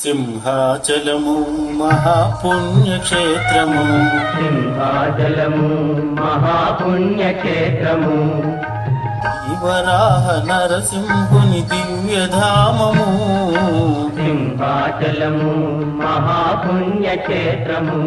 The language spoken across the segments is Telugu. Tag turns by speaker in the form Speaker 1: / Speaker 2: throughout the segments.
Speaker 1: సింహాచలము మహాపుణ్యక్షేత్రము
Speaker 2: సింహాచలము మహాపుణ్యక్షేత్రము
Speaker 1: వరాహ నరసింహుని దివ్యధామము
Speaker 2: సింహాచలము మహాపుణ్యక్షేత్రము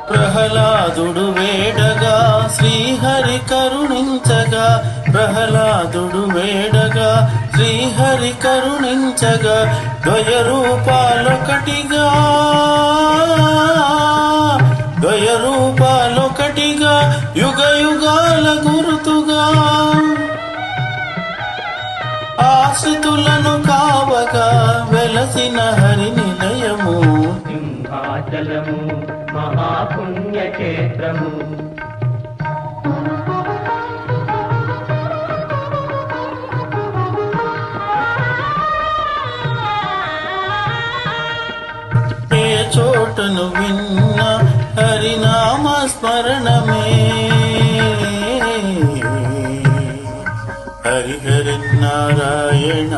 Speaker 1: ప్రహ్లాదుడు వేడగా శ్రీహరి కరుణించగా ప్రహ్లాదుడు వేడగా శ్రీహరి కరుణించగా ద్వయరూపాలొకటిగా యుగ యుగాల గురుతుగా ఆశ్రితులను కావగా వెలసిన హరి నిలయము
Speaker 2: సింహాచలము మహాపుణ్యక్షేత్రము
Speaker 1: ఏ చోటను విన్న హరినామ స్మరణమే హరి హరి నారాయణ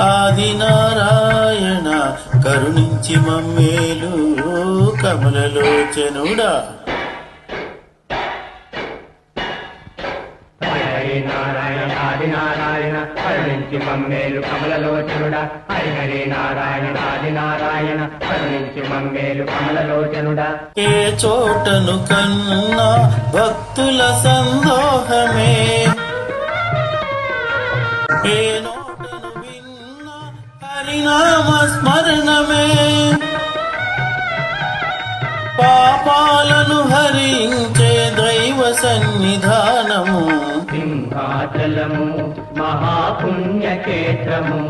Speaker 1: ఆది నారాయణ కరుణించి మమ్మేలు కమలలోచనుడా
Speaker 2: హరి నారాయణ ఆది నారాయణ కరుణించి మమ్మేలు కమలలోచనుడా హరి హరి నారాయణ ఆది నారాయణ కరుణించి మమ్మేలు కమలలోచనుడా
Speaker 1: ఏ చోటను కన్నా భక్తుల సందోహమే ఏ నోటను విన్న హరినామ స్మరణమే పాపాలను హరించే దైవ సన్నిధానము
Speaker 2: సింహాచలము మహాపుణ్యక్షేత్రము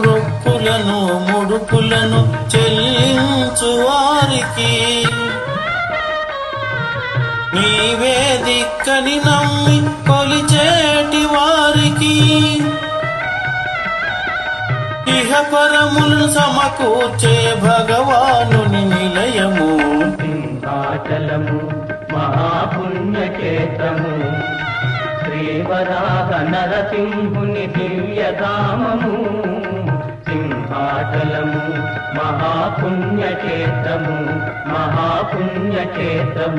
Speaker 1: మొక్కులను ముడుపులను చెల్లించు వారికి నీవే దిక్కని నమ్మి కొలిచేటి వారికి ఇహపరములను సమకూర్చే భగవానుని నిలయము
Speaker 2: సింహాచలము మహాపుణ్యక్షేత్రము శ్రీవరాహ నరసింహుని దివ్యధామము సింహాచలము మహాపుణ్యక్షేత్రము మహాపుణ్యక్షేత్రము